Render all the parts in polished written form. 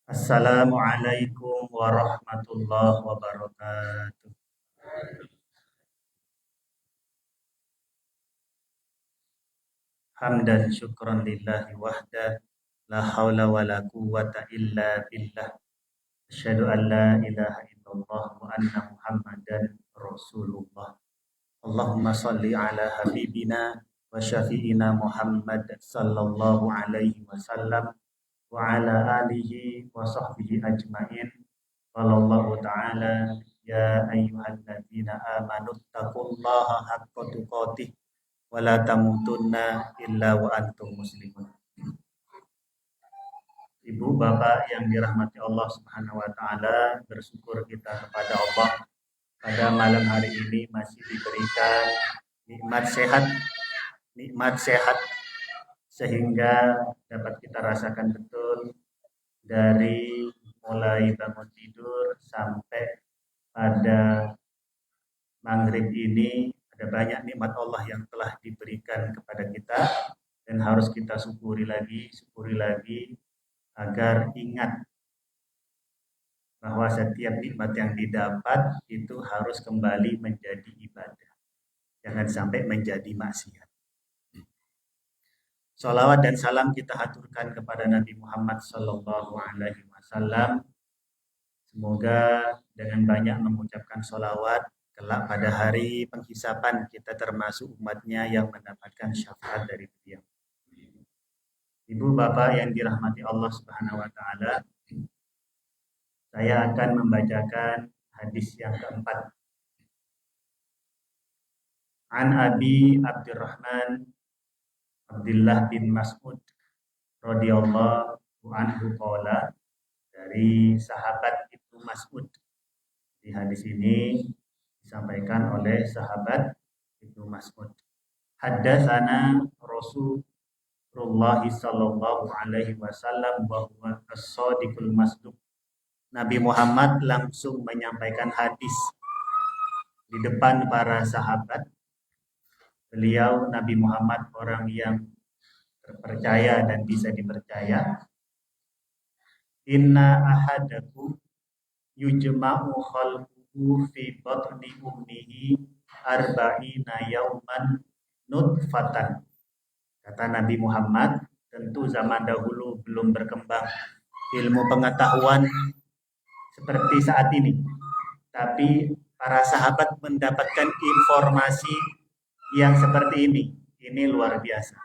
Assalamualaikum warahmatullahi wabarakatuh. Hamdan syukran lillahi wahda, la haula wa la quwwata illa billah. Asyhadu an la ilaha illallah wa anna Muhammadan Rasulullah. Allahumma salli ala habibina wa syafi'ina Muhammad sallallahu alaihi wasallam wa ala alihi wa sahbihi ajmain. Wallahu ta'ala ya ayyuhalladzina amanu taqullaha haqqa tuqatih wa la tamutunna illa wa antum muslimun. Ibu bapak yang dirahmati Allah Subhanahu wa taala, bersyukur kita kepada Allah pada malam hari ini masih diberikan nikmat sehat sehingga dapat kita rasakan betul dari mulai bangun tidur sampai pada maghrib ini. Ada banyak nikmat Allah yang telah diberikan kepada kita dan harus kita syukuri lagi agar ingat bahwa setiap nikmat yang didapat itu harus kembali menjadi ibadah. Jangan sampai menjadi maksiat. Salawat dan salam kita haturkan kepada Nabi Muhammad sallallahu alaihi wasallam. Semoga dengan banyak mengucapkan salawat, kelak pada hari penghisapan kita termasuk umatnya yang mendapatkan syafaat dari beliau. Ibu bapak yang dirahmati Allah Subhanahu wa taala, saya akan membacakan hadis yang keempat. An Abi Abdurrahman Abdullah bin Mas'ud radhiyallahu anhu qala, dari sahabat Ibnu Mas'ud. Di hadis ini disampaikan oleh sahabat Ibnu Mas'ud. Haddatsana Rasulullah sallallahu alaihi wasallam wa huwa as-shadiqul masduq. Nabi Muhammad langsung menyampaikan hadis di depan para sahabat. Beliau Nabi Muhammad orang yang terpercaya dan bisa dipercaya. Inna ahadakum yujma'u khalquhu fi batni ummihi arba'ina yauman nutfatan. Kata Nabi Muhammad, tentu zaman dahulu belum berkembang ilmu pengetahuan seperti saat ini. Tapi para sahabat mendapatkan informasi yang seperti ini. Ini luar biasa.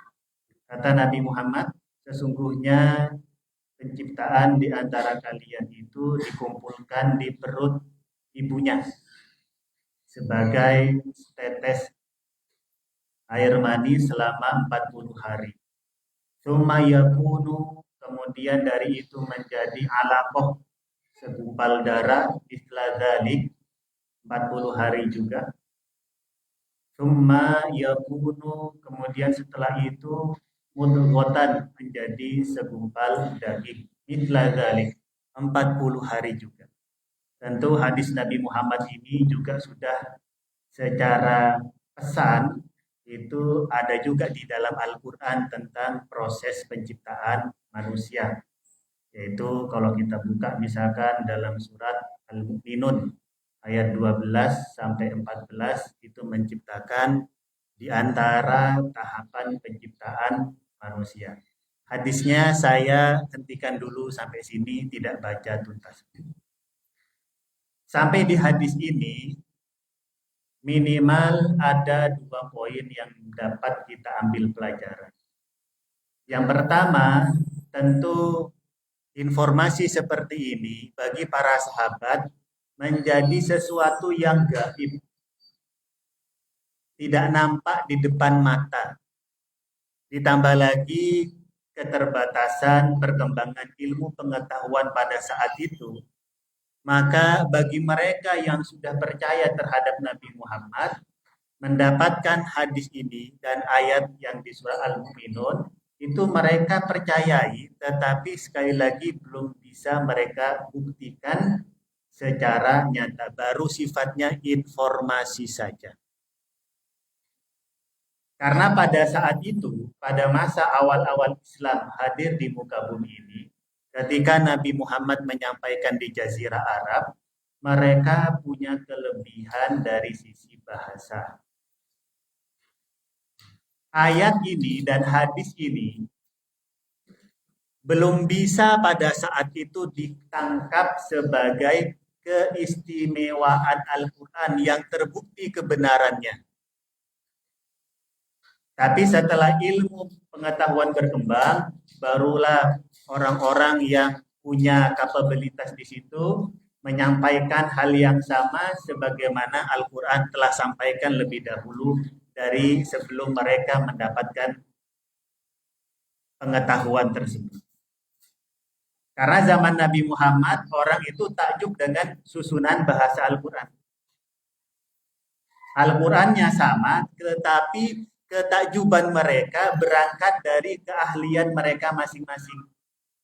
Kata Nabi Muhammad, sesungguhnya penciptaan di antara kalian itu dikumpulkan di perut ibunya sebagai tetes air mani selama 40 hari. Tsumma yakunu, kemudian dari itu menjadi alaqah, segumpal darah, isla dzalik, 40 hari juga. Tsumma yakunu, kemudian setelah itu mudghatan, menjadi segumpal daging, isla dzalik, 40 hari juga. Tentu hadis Nabi Muhammad ini juga sudah secara pesan itu ada juga di dalam Al-Quran tentang proses penciptaan manusia. Yaitu kalau kita buka misalkan dalam surat Al-Mu'minun ayat 12 sampai 14 itu menciptakan di antara tahapan penciptaan manusia. Hadisnya saya hentikan dulu sampai sini, tidak baca tuntas. Sampai di hadis ini minimal ada 2 poin yang dapat kita ambil pelajaran. Yang pertama, tentu informasi seperti ini bagi para sahabat menjadi sesuatu yang gaib, tidak nampak di depan mata. Ditambah lagi keterbatasan perkembangan ilmu pengetahuan pada saat itu, maka bagi mereka yang sudah percaya terhadap Nabi Muhammad, mendapatkan hadis ini dan ayat yang di surah Al-Mu'minun, itu mereka percayai, tetapi sekali lagi belum bisa mereka buktikan secara nyata, baru sifatnya informasi saja. Karena pada saat itu, pada masa awal-awal Islam hadir di muka bumi ini, Ketika Nabi Muhammad menyampaikan di Jazirah Arab, mereka punya kelebihan dari sisi bahasa. Ayat ini dan hadis ini belum bisa pada saat itu ditangkap sebagai keistimewaan Al-Quran yang terbukti kebenarannya. Tapi setelah ilmu pengetahuan berkembang, barulah orang-orang yang punya kapabilitas di situ menyampaikan hal yang sama sebagaimana Al-Quran telah sampaikan lebih dahulu dari sebelum mereka mendapatkan pengetahuan tersebut. Karena zaman Nabi Muhammad, orang itu takjub dengan susunan bahasa Al-Quran. Al-Qurannya sama, tetapi ketakjuban mereka berangkat dari keahlian mereka masing-masing.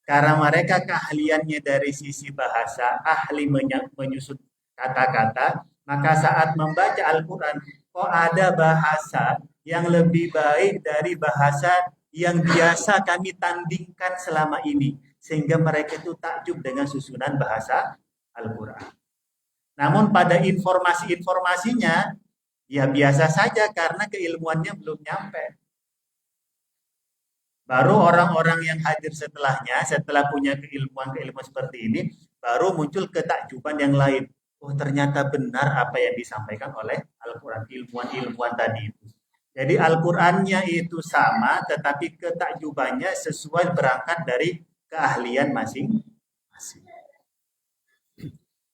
Karena mereka keahliannya dari sisi bahasa, ahli menyusun kata-kata, maka saat membaca Al-Quran, kok ada bahasa yang lebih baik dari bahasa yang biasa kami tandingkan selama ini. Sehingga mereka itu takjub dengan susunan bahasa Al-Quran. Namun pada informasi-informasinya, ya biasa saja karena keilmuannya belum nyampe. Baru orang-orang yang hadir setelahnya, setelah punya keilmuan-keilmuan seperti ini, baru muncul ketakjuban yang lain. Oh ternyata benar apa yang disampaikan oleh Al-Quran, ilmuwan-ilmuwan tadi itu. Jadi Al-Qurannya itu sama, tetapi ketakjubannya sesuai berangkat dari keahlian masing-masing.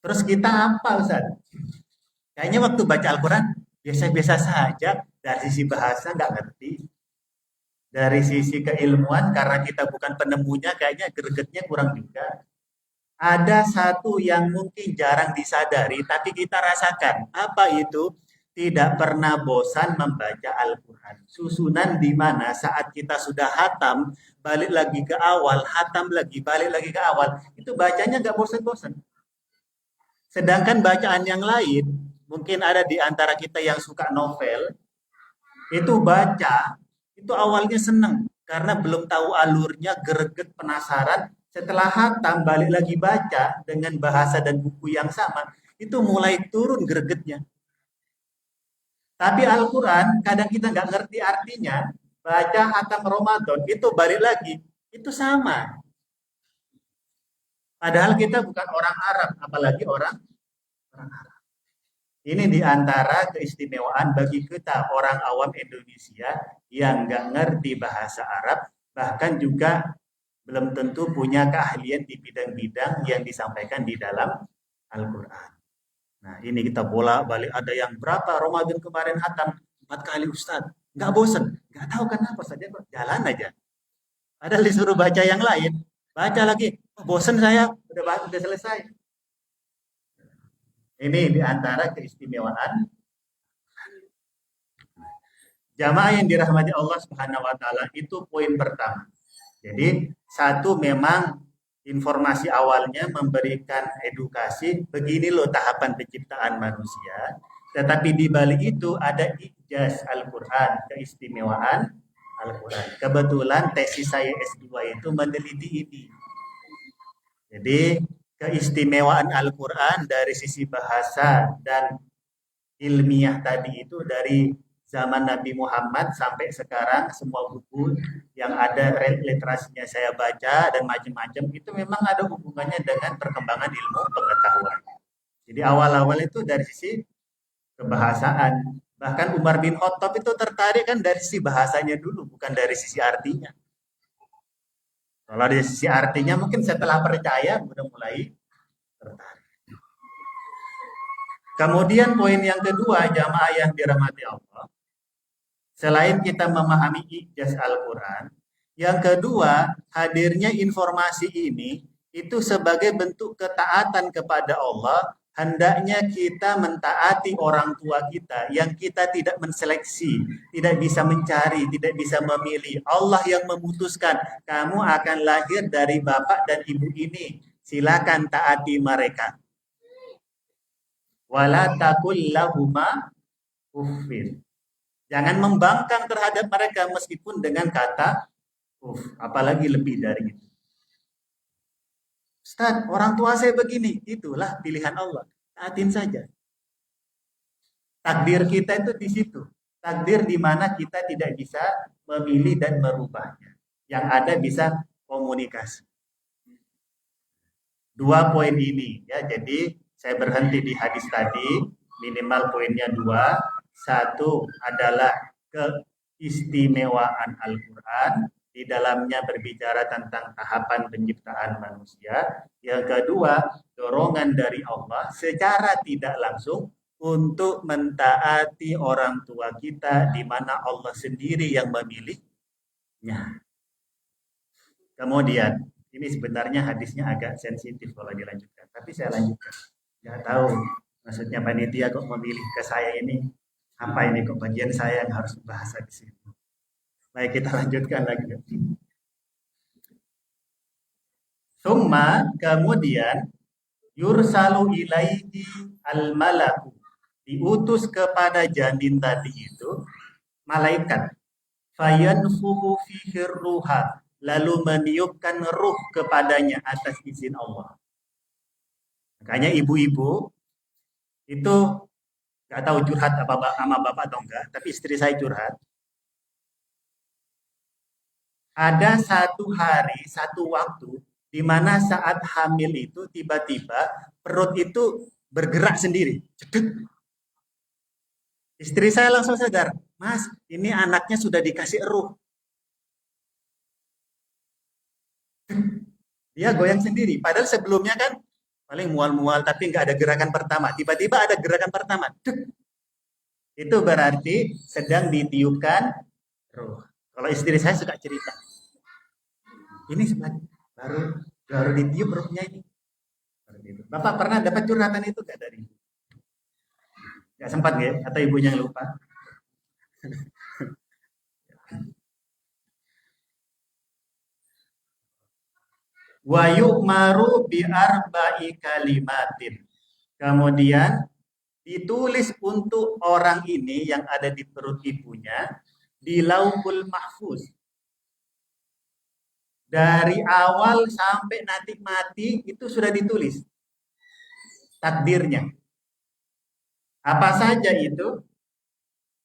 Terus kita apa Ustaz? Kayaknya waktu baca Al-Quran biasa-biasa saja, dari sisi bahasa nggak ngerti. Dari sisi keilmuan karena kita bukan penemunya kayaknya gregetnya kurang juga. Ada satu yang mungkin jarang disadari tapi kita rasakan. Apa itu? Tidak pernah bosan membaca Al-Quran. Susunan di mana saat kita sudah hatam, balik lagi ke awal, hatam lagi, balik lagi ke awal. Itu bacanya nggak bosan-bosan. Sedangkan bacaan yang lain, mungkin ada di antara kita yang suka novel, itu baca, itu awalnya seneng. Karena belum tahu alurnya, greget, penasaran. Setelah hatam, balik lagi baca dengan bahasa dan buku yang sama, itu mulai turun gregetnya. Tapi Al-Quran kadang kita nggak ngerti artinya, baca hatam Ramadan itu balik lagi, itu sama. Padahal kita bukan orang Arab, apalagi orang Arab. Ini diantara keistimewaan bagi kita orang awam Indonesia yang nggak ngerti bahasa Arab, bahkan juga belum tentu punya keahlian di bidang-bidang yang disampaikan di dalam Al-Quran. Nah, ini kita bolak-balik ada yang berapa Ramadan kemarin hatam 4 kali Ustaz. Nggak bosen, nggak tahu kenapa saja jalan aja. Padahal disuruh baca yang lain, baca lagi, oh, bosen saya, udah selesai. Ini diantara keistimewaan jamaah yang dirahmati Allah Subhanahu Wa Taala itu poin pertama. Jadi satu memang informasi awalnya memberikan edukasi, begini loh tahapan penciptaan manusia. Tetapi di balik itu ada ijaz Al-Quran, keistimewaan Al-Quran. Kebetulan tesis saya S2 itu meneliti ini. Jadi keistimewaan Al-Quran dari sisi bahasa dan ilmiah tadi itu dari zaman Nabi Muhammad sampai sekarang semua buku yang ada literasinya saya baca dan macam-macam itu memang ada hubungannya dengan perkembangan ilmu pengetahuan. Jadi awal-awal itu dari sisi kebahasaan. Bahkan Umar bin Khattab itu tertarik kan dari sisi bahasanya dulu, bukan dari sisi artinya. Kalau dari sisi artinya mungkin setelah percaya udah mulai tertarik. Kemudian poin yang kedua, jamaah yang dirahmati Allah, selain kita memahami ijaz Al-Quran, yang kedua, hadirnya informasi ini itu sebagai bentuk ketaatan kepada Allah, hendaknya kita mentaati orang tua kita yang kita tidak menseleksi, tidak bisa mencari, tidak bisa memilih. Allah yang memutuskan, kamu akan lahir dari bapak dan ibu ini. Silakan taati mereka. Wala takul lahuma uffin. Jangan membangkang terhadap mereka meskipun dengan kata apalagi lebih dari itu. Ustaz, orang tua saya begini. Itulah pilihan Allah. Taatin saja. Takdir kita itu di situ. Takdir di mana kita tidak bisa memilih dan merubahnya. Yang ada bisa komunikasi. Dua poin ini ya. Jadi saya berhenti di hadis tadi, minimal poinnya dua. Satu adalah keistimewaan Al-Quran, di dalamnya berbicara tentang tahapan penciptaan manusia. Yang kedua, dorongan dari Allah secara tidak langsung untuk mentaati orang tua kita, di mana Allah sendiri yang memilihnya. Kemudian, ini sebenarnya hadisnya agak sensitif kalau dilanjutkan, tapi saya lanjutkan. Nggak tahu, maksudnya panitia kok memilih ke saya ini, apa ini kok bagian saya yang harus bahasa di sini. Baik, kita lanjutkan lagi. Summa, kemudian, yursalu ilaihi al-malaku. Diutus kepada janin tadi itu, malaikat. Fayanfuhu fihi ruha. Lalu meniupkan ruh kepadanya atas izin Allah. Makanya ibu-ibu itu nggak tahu curhat apa sama bapak atau enggak, tapi istri saya curhat. Ada satu hari, satu waktu, di mana saat hamil itu tiba-tiba perut itu bergerak sendiri. Jedut. Istri saya langsung sadar, Mas, ini anaknya sudah dikasih ruh. Dia goyang sendiri. Padahal sebelumnya kan paling mual-mual tapi nggak ada gerakan pertama. Tiba-tiba ada gerakan pertama. Itu berarti sedang ditiupkan ruh. Kalau istri saya suka cerita. Ini sebenarnya baru ditiup ruhnya ini. Bapak pernah dapat curhatan itu nggak dari ibu? Nggak sempat ya? Atau ibunya yang lupa? Wa yu'maru bi arba'i kalimatin. Kemudian ditulis untuk orang ini yang ada di perut ibunya di Lauhul Mahfuz. Dari awal sampai nanti mati itu sudah ditulis takdirnya. Apa saja itu?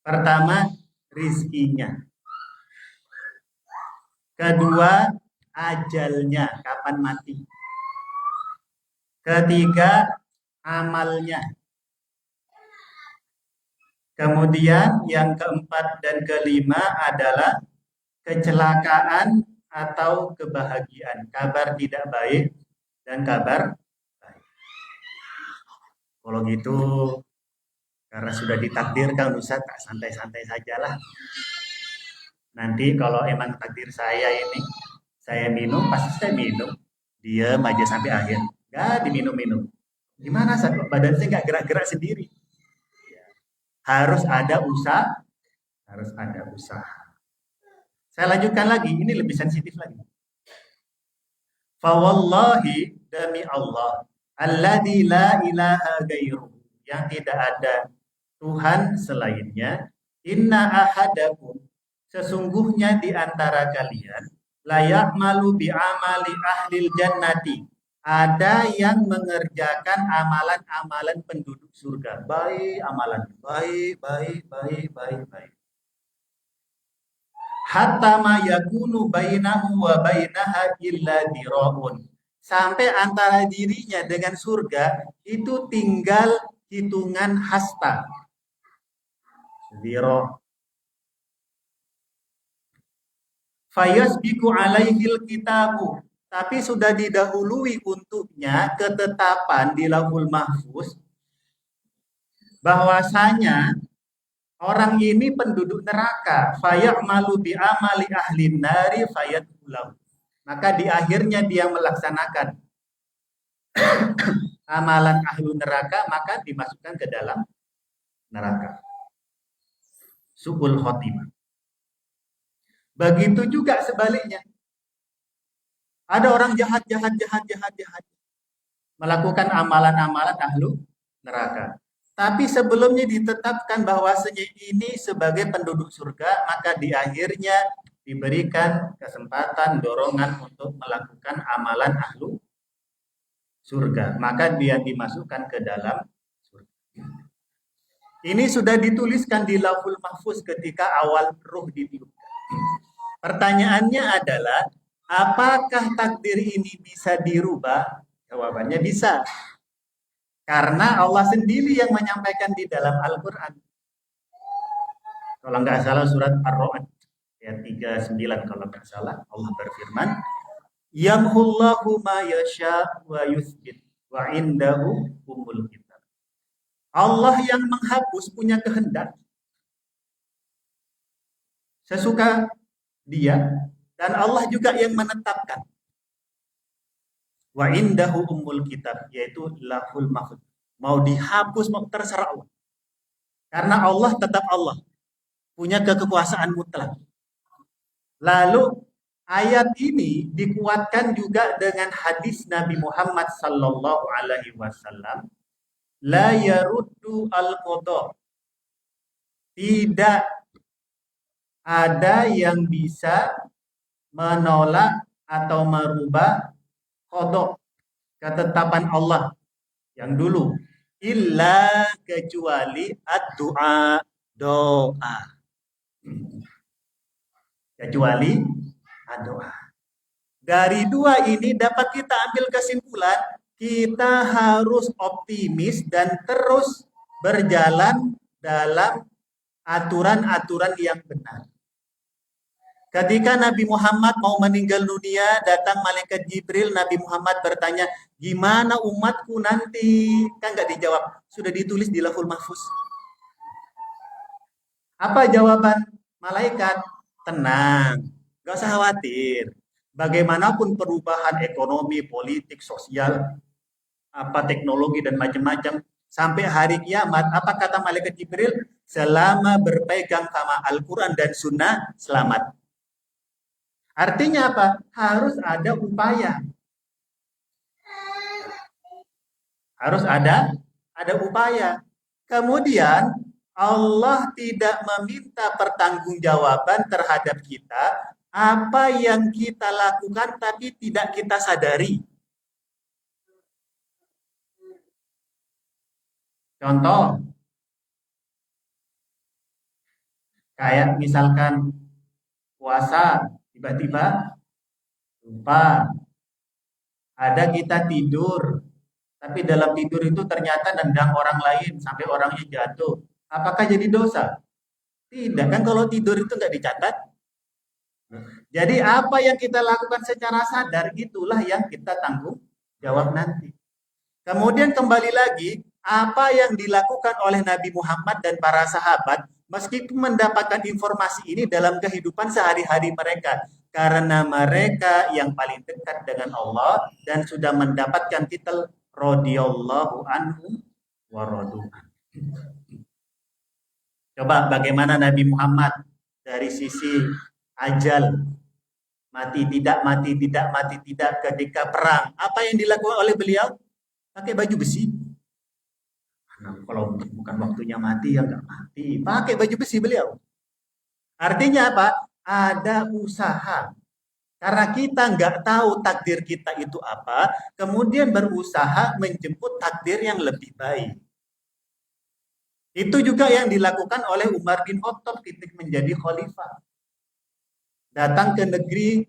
Pertama, rizkinya. Kedua, ajalnya, kapan mati. Ketiga, amalnya. Kemudian yang keempat dan kelima adalah kecelakaan atau kebahagiaan. Kabar tidak baik dan kabar baik. Kalau gitu, karena sudah ditakdirkan Ustaz, tak santai-santai sajalah. Nanti kalau emang takdir saya ini, saya minum, pasti saya minum. Diam aja sampai akhir. Gak diminum-minum. Gimana Ustaz? Badan saya nggak gerak-gerak sendiri. Harus ada usaha, harus ada usaha. Saya lanjutkan lagi, ini lebih sensitif lagi. Fawallahi, demi Allah, alladzi la ilaha gairuh, yang tidak ada Tuhan selainnya, inna ahadakum, sesungguhnya di antara kalian, layak malu bi amali ahlil jannati, ada yang mengerjakan amalan-amalan penduduk surga. Baik amalan, baik. Hatta ma yakunu bainahu wa bainaha illa dira'un. Sampai antara dirinya dengan surga itu tinggal hitungan hasta. Dira. Fayasbiku alaihil kitabu. Tapi sudah didahului untuknya ketetapan di Lauhul Mahfuz bahwasanya orang ini penduduk neraka. Fayamalu bi amali ahlin nari fayadkhulahu. Maka di akhirnya dia melaksanakan amalan ahlu neraka, maka dimasukkan ke dalam neraka. Su'ul khotimah. Begitu juga sebaliknya. Ada orang jahat, melakukan amalan-amalan ahlu neraka. Tapi sebelumnya ditetapkan bahwasanya ini sebagai penduduk surga, maka di akhirnya diberikan kesempatan, dorongan untuk melakukan amalan ahlu surga, maka dia dimasukkan ke dalam surga. Ini sudah dituliskan di Lauhul Mahfuz ketika awal ruh ditiupkan. Pertanyaannya adalah, apakah takdir ini bisa dirubah? Jawabannya bisa. Karena Allah sendiri yang menyampaikan di dalam Al-Quran. Kalau nggak salah surat Ar-Ra'd ayat 39 kalau nggak salah, Allah berfirman, Yamhullahu ma yasha wa yuthbit wa indahu umul kitab. Allah yang menghapus punya kehendak sesuka dia, dan Allah juga yang menetapkan. Wa indahu umul kitab, yaitu lahul mahfuz. Mau dihapus mau terserah Allah. Karena Allah tetap Allah, punya kekuasaan mutlak. Lalu ayat ini dikuatkan juga dengan hadis Nabi Muhammad sallallahu alaihi wasallam, la yaruddu al-qada. Tidak ada yang bisa menolak atau merubah qada, ketetapan Allah yang dulu, illa kecuali ad-du'a, doa. Kecuali doa. Dari dua ini dapat kita ambil kesimpulan, kita harus optimis dan terus berjalan dalam aturan-aturan yang benar. Ketika Nabi Muhammad mau meninggal dunia, datang malaikat Jibril, Nabi Muhammad bertanya, gimana umatku nanti? Kan nggak dijawab, sudah ditulis di Lauhul Mahfuz. Apa jawaban malaikat? Tenang, nggak usah khawatir. Bagaimanapun perubahan ekonomi, politik, sosial, apa teknologi dan macam-macam, sampai hari kiamat, apa kata malaikat Jibril? Selama berpegang sama Al-Quran dan Sunnah, selamat. Artinya apa? Harus ada upaya. Harus ada upaya. Kemudian Allah tidak meminta pertanggungjawaban terhadap kita apa yang kita lakukan tapi tidak kita sadari. Contoh, kayak misalkan puasa, tiba-tiba lupa. Ada kita tidur, tapi dalam tidur itu ternyata nendang orang lain sampai orangnya jatuh. Apakah jadi dosa? Tidak, kan kalau tidur itu nggak dicatat. Jadi apa yang kita lakukan secara sadar, itulah yang kita tanggung jawab nanti. Kemudian kembali lagi, apa yang dilakukan oleh Nabi Muhammad dan para sahabat, meskipun mendapatkan informasi ini dalam kehidupan sehari-hari mereka, karena mereka yang paling dekat dengan Allah dan sudah mendapatkan titel radhiyallahu anhu wa radu. Coba bagaimana Nabi Muhammad dari sisi ajal, mati tidak ketika perang. Apa yang dilakukan oleh beliau? Pakai baju besi. Nah, kalau bukan waktunya mati ya nggak mati. Pakai baju besi beliau. Artinya apa? Ada usaha. Karena kita nggak tahu takdir kita itu apa, kemudian berusaha menjemput takdir yang lebih baik. Itu juga yang dilakukan oleh Umar bin Khattab ketika menjadi khalifah. Datang ke negeri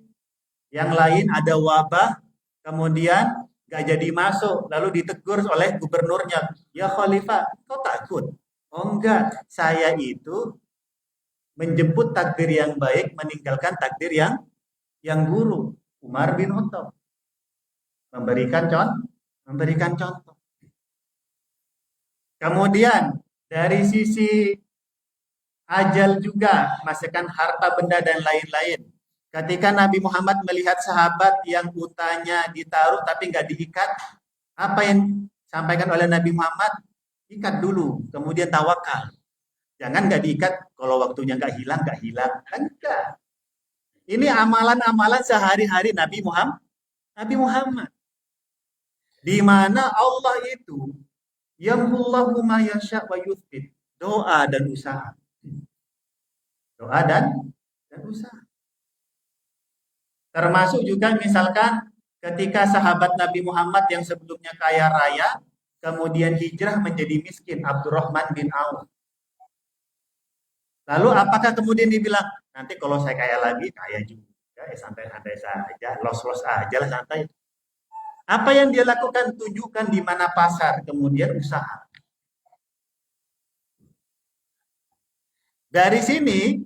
yang lain ada wabah, kemudian gak jadi masuk, lalu ditegur oleh gubernurnya, ya khalifah, kau takut? Oh enggak, saya itu menjemput takdir yang baik, meninggalkan takdir yang buruk. Umar bin Khattab memberikan contoh. Kemudian dari sisi ajal juga, masukkan harta benda dan lain-lain. Ketika Nabi Muhammad melihat sahabat yang utangnya ditaruh tapi nggak diikat, apa yang disampaikan oleh Nabi Muhammad? Ikat dulu, kemudian tawakal. Jangan nggak diikat, kalau waktunya nggak hilang, kan enggak. Ini amalan-amalan sehari-hari Nabi Muhammad. Di mana Allah itu yamhullahu ma yasha wa yuthbit. Doa dan usaha. Doa dan usaha. Termasuk juga misalkan Ketika sahabat Nabi Muhammad yang sebelumnya kaya raya, kemudian hijrah menjadi miskin, Abdurrahman bin Auf. Lalu apakah kemudian dibilang, nanti kalau saya kaya lagi, kaya juga. Ya, santai-santai saja, los-los aja lah santai. Apa yang dia lakukan? Tunjukkan di mana pasar, kemudian usaha. Dari sini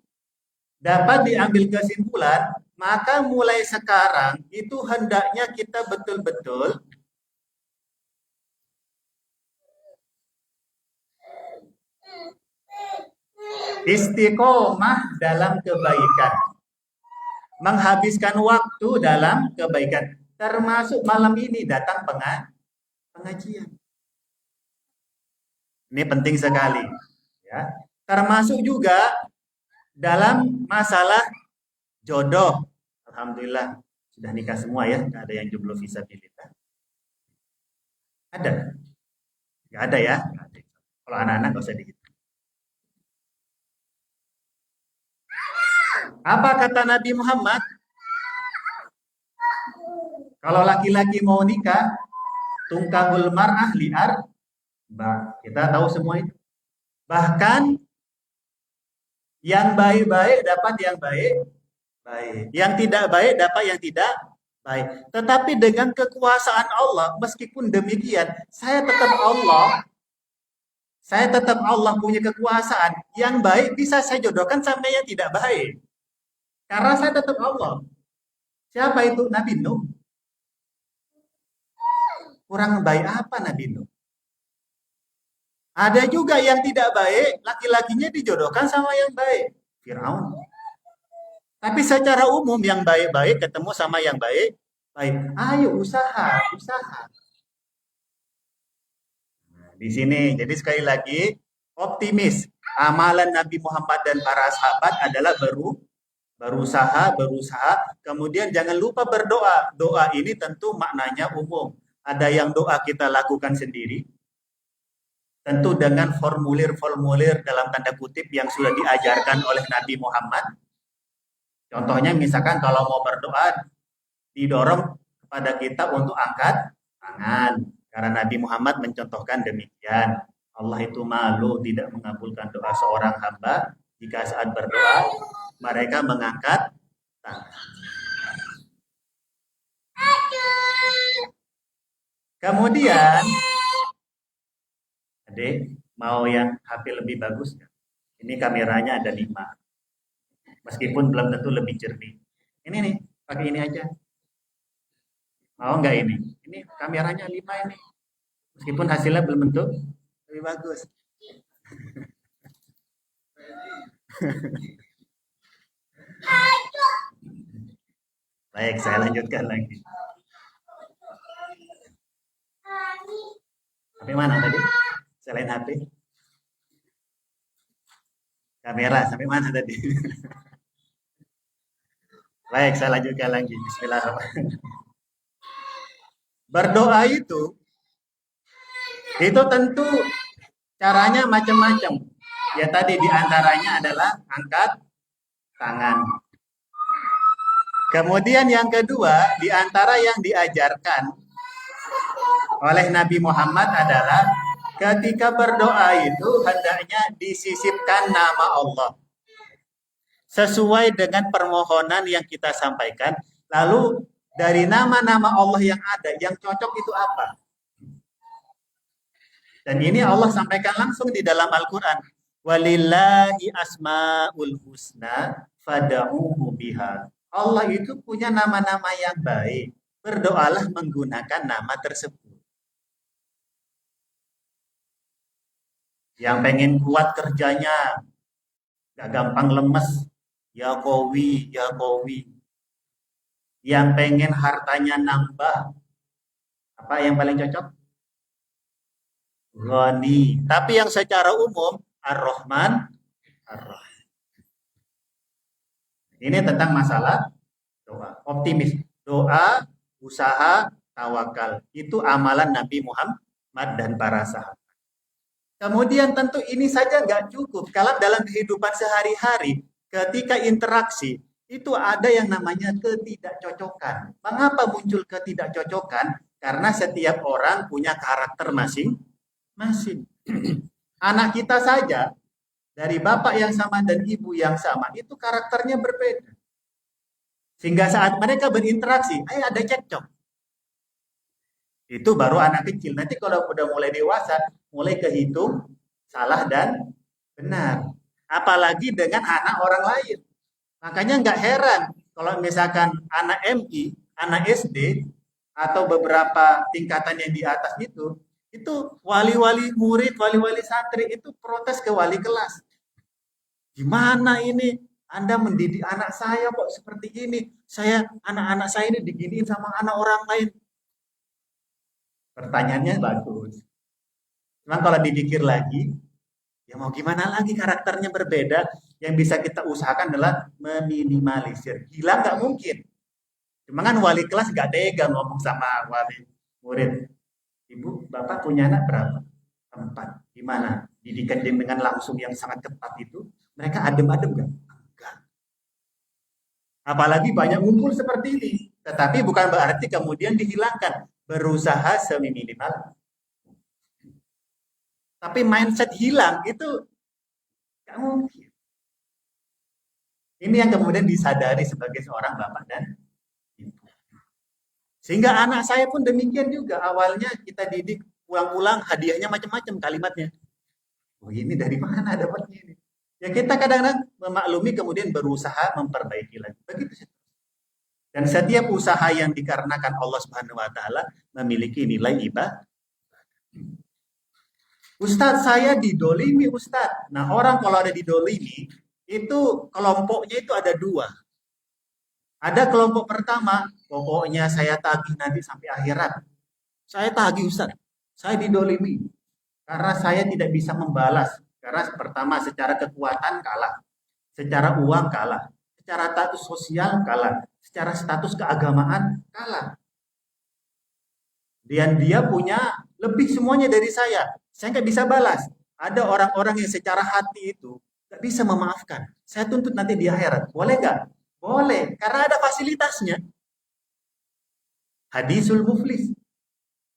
dapat diambil kesimpulan, maka mulai sekarang itu hendaknya kita betul-betul istiqomah dalam kebaikan. Menghabiskan waktu dalam kebaikan. Termasuk malam ini datang pengajian. Ini penting sekali. Ya. Termasuk juga dalam masalah jodoh. Alhamdulillah sudah nikah semua ya, nggak ada yang jomblo fisabilillah. Ada? Nggak ada ya? Nggak ada. Kalau anak-anak nggak usah dihitung. Apa kata Nabi Muhammad? Kalau laki-laki mau nikah, tungkahul mar'ah li'ar, kita tahu semua itu. Bahkan yang baik-baik dapat yang baik. Yang tidak baik dapat yang tidak baik. Tetapi dengan kekuasaan Allah, meskipun demikian, saya tetap Allah punya kekuasaan. Yang baik bisa saya jodohkan sampai yang tidak baik. Karena saya tetap Allah. Siapa itu? Nabi Nuh. Kurang baik apa Nabi Nuh? Ada juga yang tidak baik, laki-lakinya dijodohkan sama yang baik. Firaun. Tapi secara umum yang baik-baik ketemu sama yang baik. Ayo usaha. Nah, di sini, jadi sekali lagi, optimis. Amalan Nabi Muhammad dan para sahabat adalah berusaha. Kemudian jangan lupa berdoa. Doa ini tentu maknanya umum. Ada yang doa kita lakukan sendiri. Tentu dengan formulir-formulir dalam tanda kutip yang sudah diajarkan oleh Nabi Muhammad. Contohnya misalkan kalau mau berdoa, didorong kepada kita untuk angkat tangan. Karena Nabi Muhammad mencontohkan demikian. Allah itu malu tidak mengabulkan doa seorang hamba jika saat berdoa mereka mengangkat tangan. Kemudian, adik, mau yang HP lebih bagus? Ini kameranya ada 5. Meskipun belum tentu lebih jernih. Ini nih, pakai ini aja. Mau nggak ini? Ini kameranya 5 ini. Meskipun hasilnya belum tentu lebih bagus. Baik, saya lanjutkan lagi. HP mana tadi? Selain HP? Kamera, sampai mana tadi? Baik, saya lanjutkan lagi. Bismillahirrahmanirrahim. Berdoa itu tentu caranya macam-macam. Ya tadi diantaranya adalah angkat tangan. Kemudian yang kedua, diantara yang diajarkan oleh Nabi Muhammad adalah ketika berdoa itu hendaknya disisipkan nama Allah. Sesuai dengan permohonan yang kita sampaikan. Lalu dari nama-nama Allah yang ada, yang cocok itu apa? Dan ini Allah sampaikan langsung di dalam Al-Quran. Walillahi asma'ul husna fada'uhu biha. Allah itu punya nama-nama yang baik. Berdoalah menggunakan nama tersebut. Yang pengen kuat kerjanya, gak gampang lemes. Ya Qawi. Yang pengen hartanya nambah. Apa yang paling cocok? Ghani. Tapi yang secara umum Ar-Rahman, Ar-Rahim. Ini tentang masalah doa. Optimis. Doa, usaha, tawakal. Itu amalan Nabi Muhammad dan para sahabat. Kemudian tentu ini saja nggak cukup. Kalau dalam kehidupan sehari-hari, ketika interaksi, itu ada yang namanya ketidakcocokan. Mengapa muncul ketidakcocokan? Karena setiap orang punya karakter masing-masing. Anak kita saja, dari bapak yang sama dan ibu yang sama, itu karakternya berbeda. Sehingga saat mereka berinteraksi, ada cekcok. Itu baru anak kecil. Nanti kalau udah mulai dewasa, mulai kehitung salah dan benar. Apalagi dengan anak orang lain. Makanya nggak heran kalau misalkan anak MI, anak SD, atau beberapa tingkatan yang di atas itu wali-wali murid, wali-wali santri itu protes ke wali kelas. Gimana ini? Anda mendidik anak saya kok seperti ini? Anak-anak saya ini diginiin sama anak orang lain. Pertanyaannya bagus. Cuman kalau dipikir lagi, ya mau gimana lagi, karakternya berbeda. Yang bisa kita usahakan adalah meminimalisir. Hilang nggak mungkin. Cuma kan wali kelas nggak tega ngomong sama wali murid. Ibu, bapak punya anak berapa? 4. Gimana? Didikan dengan langsung yang sangat ketat itu, mereka adem-adem nggak? Enggak. Apalagi banyak ngumpul seperti ini. Tetapi bukan berarti kemudian dihilangkan. Berusaha seminimal. Tapi mindset hilang itu nggak mungkin. Ini yang kemudian disadari sebagai seorang bapak dan ibu. Sehingga anak saya pun demikian juga. Awalnya kita didik ulang-ulang, hadiahnya macam-macam kalimatnya. Oh ini dari mana dapatnya ini? Ya kita kadang-kadang memaklumi kemudian berusaha memperbaiki lagi. Begitu. Dan setiap usaha yang dikarenakan Allah Subhanahu wa taala memiliki nilai ibadah. Ustadz, saya didolimi Ustadz. Nah orang kalau ada didolimi, itu kelompoknya itu ada 2. Ada kelompok pertama, pokoknya saya tagih nanti sampai akhirat. Saya tagih Ustadz, saya didolimi. Karena saya tidak bisa membalas. Karena pertama secara kekuatan kalah, secara uang kalah, secara status sosial kalah, secara status keagamaan kalah. Dan dia punya lebih semuanya dari saya nggak bisa balas. Ada orang-orang yang secara hati itu nggak bisa memaafkan. Saya tuntut nanti di akhirat. Boleh nggak? Boleh, karena ada fasilitasnya. Hadisul muflis.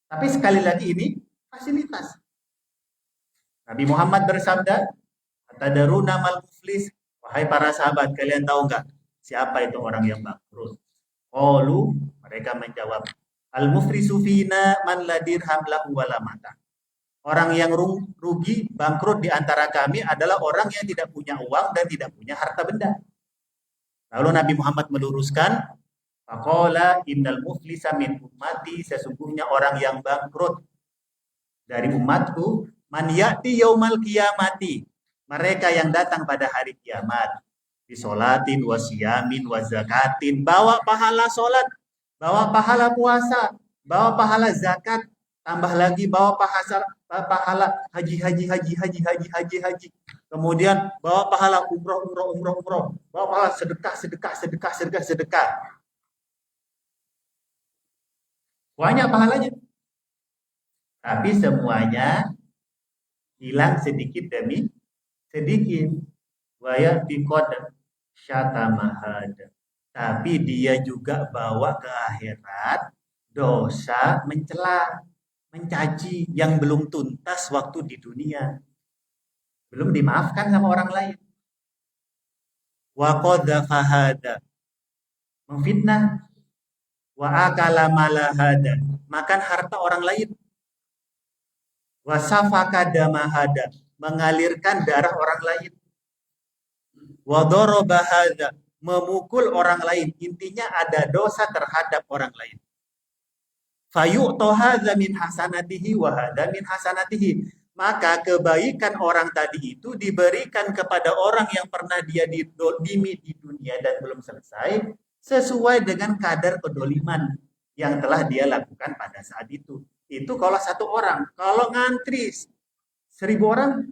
Tapi sekali lagi ini fasilitas. Nabi Muhammad bersabda, "Atadaruna mal muflis?" Wahai para sahabat, kalian tahu nggak siapa itu orang yang bangkrut? Qalu, mereka menjawab, "Al-muflisu fina man la dirham lahu wala mata." Orang yang rugi, bangkrut di antara kami adalah orang yang tidak punya uang dan tidak punya harta benda. Lalu Nabi Muhammad meluruskan, faqala innal muflisa min ummati, sesungguhnya orang yang bangkrut dari umatku, man ya'ti yaumal qiyamati, mereka yang datang pada hari kiamat, bisolatin wa siyamin wa zakatin, bawa pahala solat, bawa pahala puasa, bawa pahala zakat, tambah lagi bawa pahala haji. Kemudian bawa pahala umroh. Bawa pahala sedekah. Banyak pahalanya. Tapi semuanya hilang sedikit demi sedikit. Waya biqad syatamahad. Tapi dia juga bawa ke akhirat dosa mencela, mencaci yang belum tuntas waktu di dunia. Belum dimaafkan sama orang lain. Wa qadhafa hada, memfitnah. Wa akala malahada, makan harta orang lain. Wa safaka damahada, mengalirkan darah orang lain. Wa daraba hada, memukul orang lain. Intinya ada dosa terhadap orang lain. Fayu'ta hadza min hasanatihi wa hadza min hasanatihi, maka kebaikan orang tadi itu diberikan kepada orang yang pernah dia didolimi di dunia dan belum selesai, sesuai dengan kadar kedoliman yang telah dia lakukan pada saat itu. Itu kalau satu orang. Kalau ngantri 1.000 orang,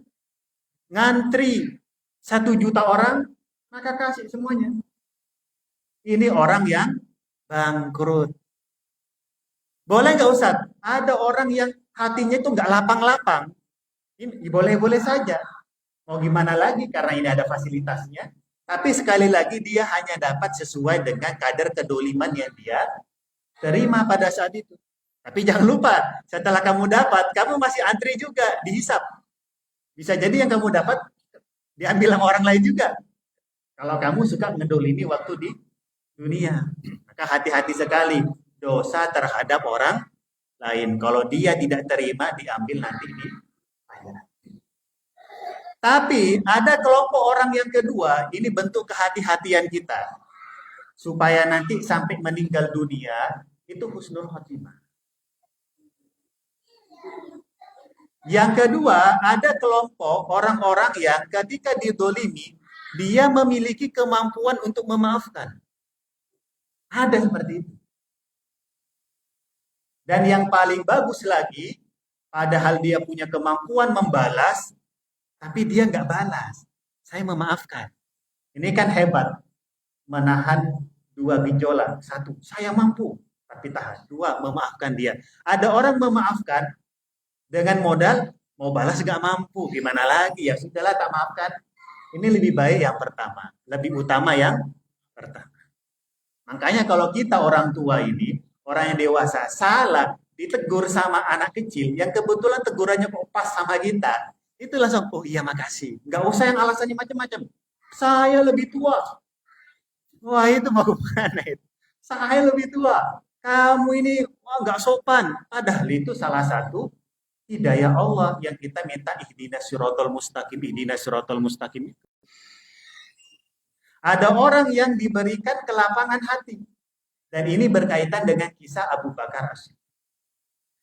ngantri 1 juta orang, maka kasih semuanya. Ini orang yang bangkrut. Boleh nggak Ustaz? Ada orang yang hatinya itu nggak lapang-lapang. Ini boleh-boleh saja. Mau gimana lagi? Karena ini ada fasilitasnya. Tapi sekali lagi dia hanya dapat sesuai dengan kadar kedoliman yang dia terima pada saat itu. Tapi jangan lupa, setelah kamu dapat, kamu masih antri juga, dihisap. Bisa jadi yang kamu dapat diambil sama orang lain juga. Kalau kamu suka ngedolimi waktu di dunia, maka hati-hati sekali dosa terhadap orang lain. Kalau dia tidak terima, diambil nanti di akhirat. Tapi ada kelompok orang yang kedua, ini bentuk kehati-hatian kita. Supaya nanti sampai meninggal dunia, itu husnul khotimah. Yang kedua, ada kelompok orang-orang yang ketika didolimi, dia memiliki kemampuan untuk memaafkan. Ada seperti itu. Dan yang paling bagus lagi, padahal dia punya kemampuan membalas, tapi dia nggak balas. Saya memaafkan. Ini kan hebat. Menahan dua gejolak. Satu, saya mampu, tapi tahan. Dua, memaafkan dia. Ada orang memaafkan, dengan modal mau balas gak mampu, gimana lagi, ya sudahlah tak maafkan. Ini lebih baik yang pertama, lebih utama yang pertama. Makanya kalau kita orang tua ini, orang yang dewasa salah ditegur sama anak kecil yang kebetulan tegurannya kok pas sama kita, itu langsung oh iya makasih, nggak usah yang alasannya macam-macam. Saya lebih tua. Wah itu mau kemana itu? Saya lebih tua. Kamu ini wah nggak sopan. Padahal itu salah satu hidayah Allah yang kita minta ihdinas siratal mustaqim, ihdinas siratal mustaqim itu. Ada orang yang diberikan kelapangan hati. Dan ini berkaitan dengan kisah Abu Bakar As-Siddiq.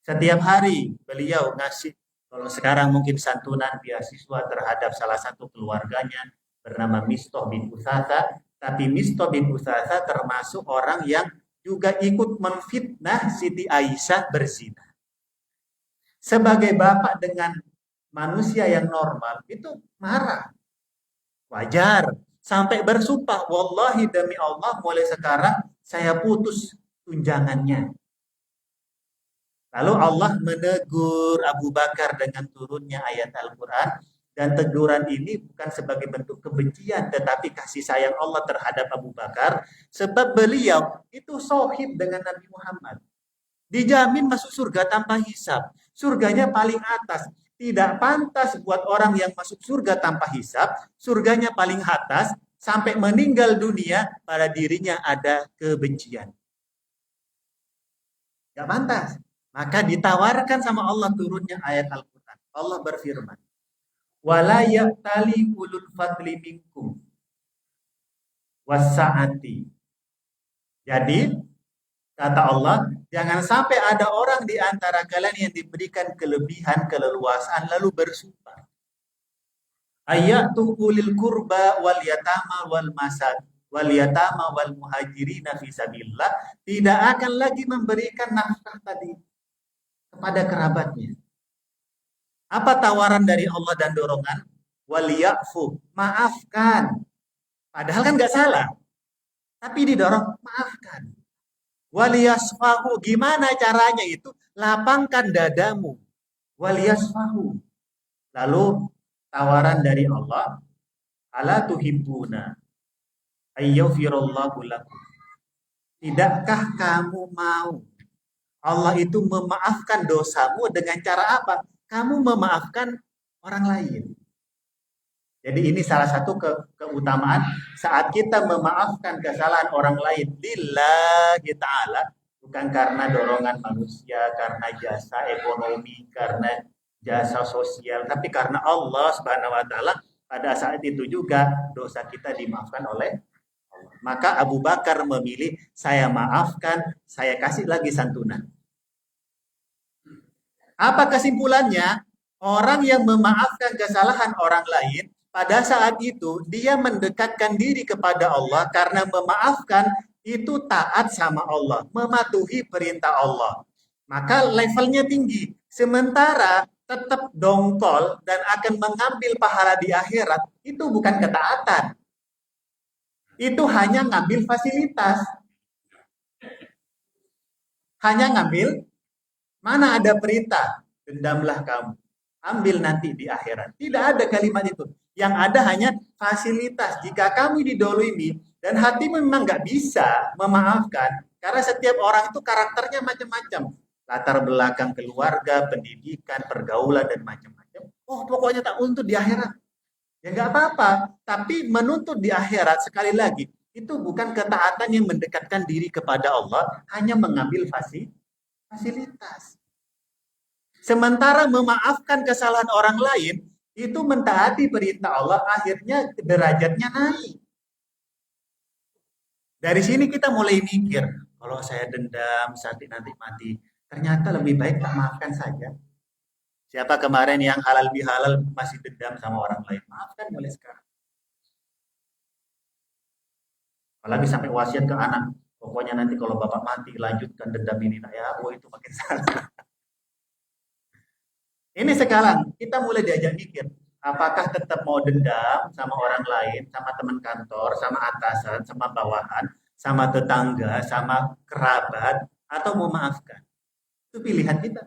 Setiap hari beliau ngasih, kalau sekarang mungkin santunan beasiswa terhadap salah satu keluarganya bernama Mistah bin Utsatsa, tapi Mistah bin Utsatsa termasuk orang yang juga ikut memfitnah Siti Aisyah berzina. Sebagai bapak dengan manusia yang normal itu marah. Wajar. Sampai bersumpah, wallahi demi Allah mulai sekarang saya putus tunjangannya. Lalu Allah menegur Abu Bakar dengan turunnya ayat Al-Quran. Dan teguran ini bukan sebagai bentuk kebencian, tetapi kasih sayang Allah terhadap Abu Bakar. Sebab beliau itu sohib dengan Nabi Muhammad. Dijamin masuk surga tanpa hisab. Surganya paling atas. Tidak pantas buat orang yang masuk surga tanpa hisab. Surganya paling atas. Sampai meninggal dunia, pada dirinya ada kebencian. Gak pantas. Maka ditawarkan sama Allah turunnya ayat Al-Quran. Allah berfirman. Wala ya'tali ulul fadli minkum wasa'ati. Jadi, kata Allah, jangan sampai ada orang di antara kalian yang diberikan kelebihan, keleluasaan, lalu bersumpah. Ayatu ulil kurba wal yatama wal masad wal yatama wal muhajirina fisabilillah, tidak akan lagi memberikan nafkah tadi kepada kerabatnya. Apa tawaran dari Allah dan dorongan? Waliyafu, maafkan. Padahal kan nggak salah. Tapi didorong, maafkan. Waliyasfahu, gimana caranya itu? Lapangkan dadamu. Waliyasfahu. Lalu tawaran dari Allah, ala tuhibbuna ayyafirallahu lakum. Tidakkah kamu mau Allah itu memaafkan dosamu dengan cara apa? Kamu memaafkan orang lain. Jadi ini salah satu keutamaan saat kita memaafkan kesalahan orang lain lillahi ta'ala, bukan karena dorongan manusia, karena jasa ekonomi, karena jasa sosial, tapi karena Allah Subhanahu wa taala, pada saat itu juga dosa kita dimaafkan oleh Allah. Maka Abu Bakar memilih, saya maafkan, saya kasih lagi santunan. Apa kesimpulannya? Orang yang memaafkan kesalahan orang lain, pada saat itu dia mendekatkan diri kepada Allah karena memaafkan itu taat sama Allah, mematuhi perintah Allah. Maka levelnya tinggi. Sementara tetap dongkol dan akan mengambil pahala di akhirat, itu bukan ketaatan. Itu hanya ngambil fasilitas. Hanya ngambil. Mana ada perintah, dendamlah kamu. Ambil nanti di akhirat. Tidak ada kalimat itu. Yang ada hanya fasilitas. Jika kami didolimi dan hati memang nggak bisa memaafkan, karena setiap orang itu karakternya macam-macam. Latar belakang keluarga, pendidikan, pergaulan, dan macam-macam. Oh, pokoknya tak untuk di akhirat. Ya nggak apa-apa. Tapi menuntut di akhirat, sekali lagi, itu bukan ketaatan yang mendekatkan diri kepada Allah, hanya mengambil fasilitas. Sementara memaafkan kesalahan orang lain, itu mentaati perintah Allah, akhirnya derajatnya naik. Dari sini kita mulai mikir, kalau saya dendam, sakit nanti mati, ternyata lebih baik tak maafkan saja. Siapa kemarin yang halal bihalal masih dendam sama orang lain? Maafkan mulai sekarang. Apalagi sampai wasiat ke anak. Pokoknya nanti kalau bapak mati, lanjutkan dendam ini. Nah, ya, itu makin salah. Ini sekarang, kita mulai diajak mikir. Apakah tetap mau dendam sama orang lain, sama teman kantor, sama atasan, sama bawahan, sama tetangga, sama kerabat, atau mau maafkan? Itu pilihan kita.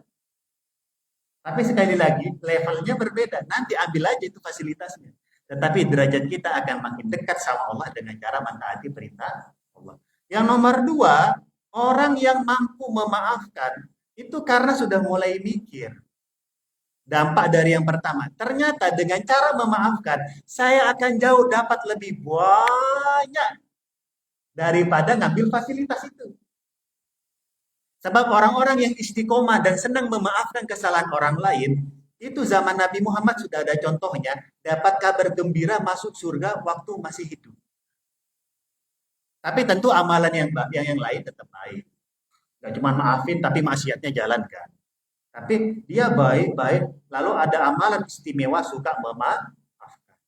Tapi sekali lagi, levelnya berbeda. Nanti ambil aja itu fasilitasnya. Tetapi derajat kita akan makin dekat sama Allah dengan cara mentaati perintah Allah. Yang nomor dua, orang yang mampu memaafkan, itu karena sudah mulai mikir. Dampak dari yang pertama, ternyata dengan cara memaafkan, saya akan jauh dapat lebih banyak daripada ngambil fasilitas itu. Sebab orang-orang yang istiqomah dan senang memaafkan kesalahan orang lain, itu zaman Nabi Muhammad sudah ada contohnya, dapat kabar gembira masuk surga waktu masih hidup. Tapi tentu amalan yang lain tetap baik. Gak cuma maafin tapi maksiatnya jalankan. Tapi dia baik-baik, lalu ada amalan istimewa suka memaafkan.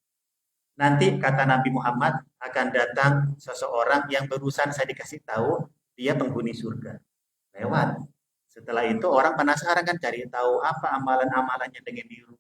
Nanti kata Nabi Muhammad akan datang seseorang yang berusaha saya dikasih tahu dia penghuni surga. Lewat. Setelah itu orang penasaran kan cari tahu apa amalan-amalannya dengan biru.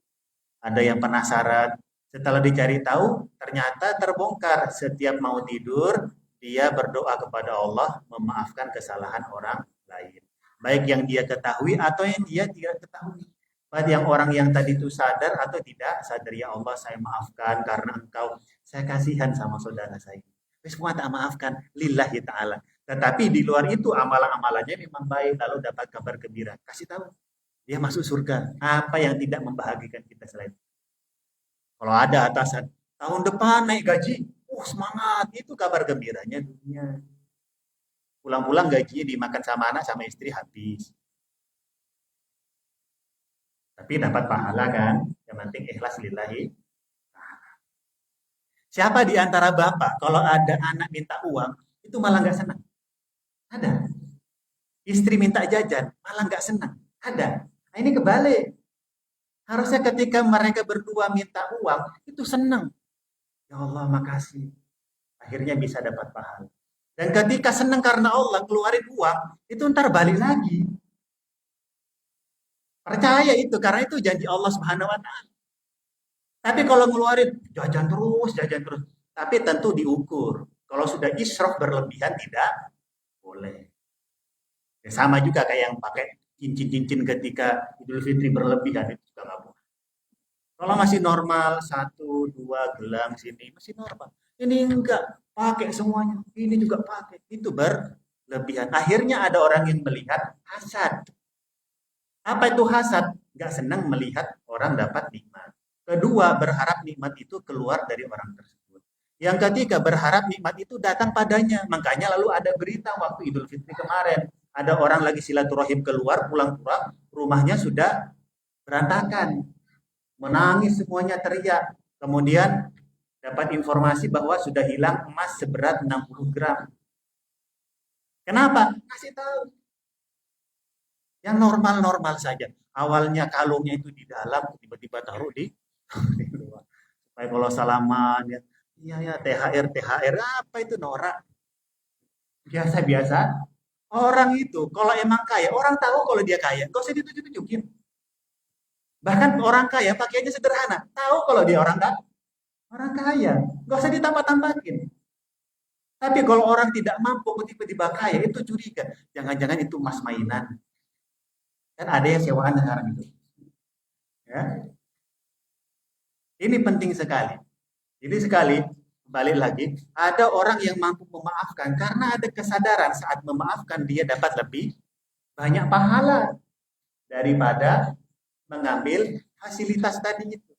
Ada yang penasaran. Setelah dicari tahu, ternyata terbongkar. Setiap mau tidur, dia berdoa kepada Allah memaafkan kesalahan orang lain. Baik yang dia ketahui atau yang dia tidak ketahui. Baik yang orang yang tadi itu sadar atau tidak sadar, ya Allah saya maafkan karena engkau, saya kasihan sama saudara saya. Semua tak maafkan, lillahi ta'ala. Tetapi di luar itu amalan-amalannya memang baik, lalu dapat kabar gembira. Kasih tahu, dia masuk surga. Apa yang tidak membahagikan kita selain itu? Kalau ada atasan, tahun depan naik gaji, semangat, itu kabar gembiranya dunia. Pulang-pulang gajinya dimakan sama anak sama istri habis. Tapi dapat pahala kan, yang penting ikhlas lillahi. Siapa di antara bapak, kalau ada anak minta uang, itu malah nggak senang? Ada. Istri minta jajan, malah nggak senang. Ada. Nah, ini kebalik. Harusnya ketika mereka berdua minta uang, itu senang. Ya Allah, makasih. Akhirnya bisa dapat pahala. Dan ketika senang karena Allah keluarin uang, itu ntar balik lagi. Percaya itu, karena itu janji Allah Subhanahu wa Ta'ala. Tapi kalau ngeluarin jajan terus. Tapi tentu diukur. Kalau sudah israf berlebihan tidak boleh. Ya, sama juga kayak yang pakai cincin-cincin ketika Idul Fitri berlebihan itu juga nggak boleh. Kalau masih normal, satu, dua gelang sini masih normal. Ini enggak, pakai semuanya. Ini juga pakai. Itu berlebihan. Akhirnya ada orang yang melihat hasad. Apa itu hasad? Nggak senang melihat orang dapat nikmat. Kedua, berharap nikmat itu keluar dari orang tersebut. Yang ketiga, berharap nikmat itu datang padanya. Makanya lalu ada berita waktu Idul Fitri kemarin. Ada orang lagi silaturahim keluar, pulang-pulang, rumahnya sudah berantakan. Menangis semuanya, teriak. Kemudian dapat informasi bahwa sudah hilang emas seberat 60 gram. Kenapa? Kasih tahu. Yang normal-normal saja. Awalnya kalungnya itu di dalam, tiba-tiba taruh di luar. Supaya kalau salaman, ya, iya THR, apa itu norak? Biasa-biasa. Orang itu, kalau emang kaya, orang tahu kalau dia kaya, gak usah ditunjuk-tunjukin. Bahkan orang kaya pakaiannya sederhana, tahu kalau dia orang kaya, gak usah ditambah-tambahin. Tapi kalau orang tidak mampu tiba-tiba kaya, itu curiga. Jangan-jangan itu emas mainan. Kan ada yang sewaan sekarang itu. Ya. Ini penting sekali. Jadi sekali, balik lagi, ada orang yang mampu memaafkan karena ada kesadaran saat memaafkan dia dapat lebih banyak pahala daripada mengambil fasilitas tadi itu.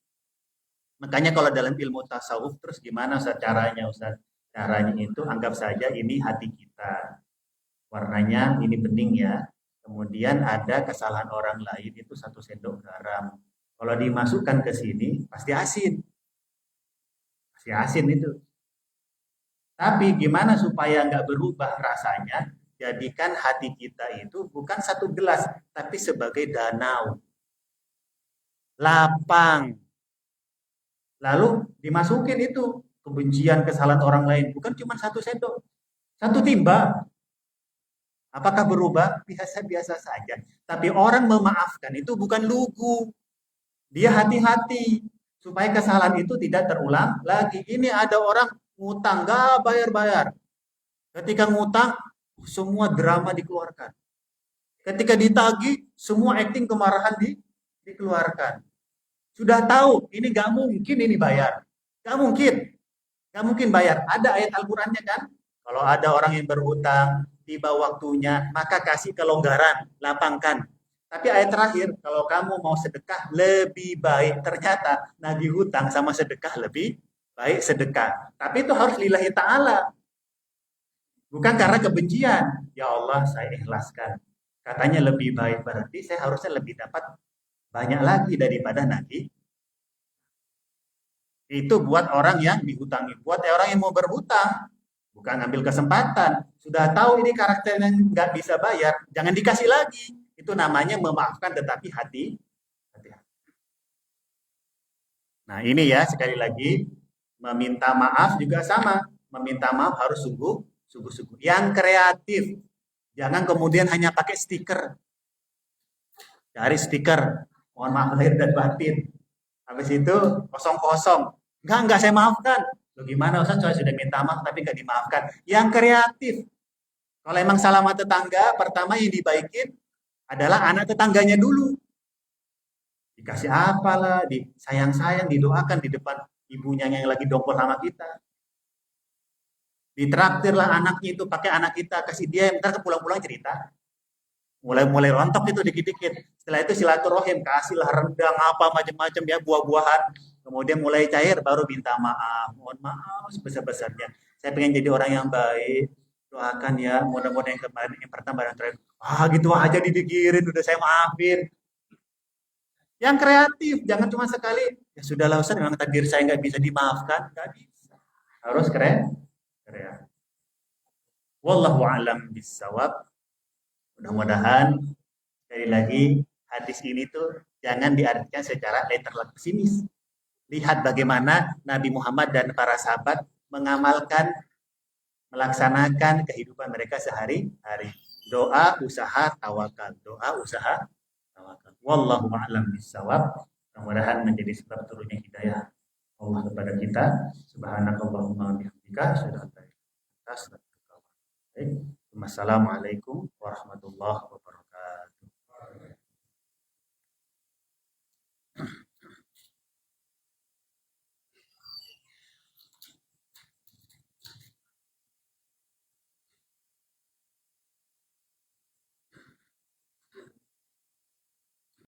Makanya kalau dalam ilmu tasawuf terus gimana Ustaz caranya Ustaz? Caranya itu anggap saja ini hati kita. Warnanya ini bening ya. Kemudian ada kesalahan orang lain itu 1 sendok garam. Kalau dimasukkan ke sini pasti asin. Pasti asin itu. Tapi gimana supaya nggak berubah rasanya? Jadikan hati kita itu bukan 1 gelas, tapi sebagai danau. Lapang. Lalu dimasukin itu kebencian, kesalahan orang lain. Bukan cuma 1 sendok. 1 timba. Apakah berubah? Biasa-biasa saja. Tapi orang memaafkan itu bukan lugu. Dia hati-hati. Supaya kesalahan itu tidak terulang lagi. Ini ada orang ngutang, nggak bayar-bayar. Ketika ngutang, semua drama dikeluarkan. Ketika ditagih, semua akting kemarahan dikeluarkan. Sudah tahu, ini nggak mungkin ini bayar. Nggak mungkin. Nggak mungkin bayar. Ada ayat Al-Qurannya kan? Kalau ada orang yang berhutang, tiba waktunya, maka kasih kelonggaran, lapangkan. Tapi ayat terakhir, kalau kamu mau sedekah, lebih baik. Ternyata nagih hutang sama sedekah lebih baik sedekah. Tapi itu harus lillahi ta'ala. Bukan karena kebencian. Ya Allah, saya ikhlaskan. Katanya lebih baik, berarti saya harusnya lebih dapat banyak lagi daripada nagih. Itu buat orang yang dihutangi. Buat orang yang mau berhutang, bukan ngambil kesempatan. Sudah tahu ini karakter yang nggak bisa bayar, jangan dikasih lagi. Itu namanya memaafkan tetapi hati. Nah ini ya sekali lagi, meminta maaf juga sama. Meminta maaf harus sungguh-sungguh. Yang kreatif, jangan kemudian hanya pakai stiker. Cari stiker, mohon maaf lahir dan batin. Habis itu kosong-kosong. Enggak, saya maafkan. Loh gimana Ustaz, saya sudah minta maaf tapi enggak dimaafkan. Yang kreatif. Kalau emang salah sama tetangga, pertama yang dibaikin adalah anak tetangganya dulu. Dikasih apalah, disayang-sayang, didoakan di depan ibunya yang lagi dongkol sama kita. Ditraktirlah anaknya itu, pakai anak kita, kasih dia, ntar pulang-pulang cerita. Mulai rontok itu dikit-dikit. Setelah itu silaturahim, kasihlah rendang apa macam-macam ya, buah-buahan. Kemudian mulai cair baru minta maaf. Mohon maaf sebesar-besarnya. Saya pengen jadi orang yang baik. Doakan ya, mudah-mudahan yang kemarin yang pertama dan terakhir. Gitu aja dipikirin, udah saya maafin. Yang kreatif, jangan cuma sekali. Ya sudahlah Ustaz, memang takdir saya nggak bisa dimaafkan. Nggak bisa. Harus keren. Wallahu a'lam bissawab. Mudah-mudahan sekali lagi hadis ini tuh jangan diartikan secara literal pesimis. Lihat bagaimana Nabi Muhammad dan para sahabat mengamalkan, melaksanakan kehidupan mereka sehari-hari. Doa, usaha, tawakal. Doa, usaha, tawakal. Wallahu a'lam bishawab. Mudah-mudahan menjadi sebab turunnya hidayah Allah kepada kita. Subhanakallahumma wa bihamdika asyhadu an la ilaha illa anta astaghfiruka wa atubu ilaik. Wassalamualaikum warahmatullahi wabarakatuh.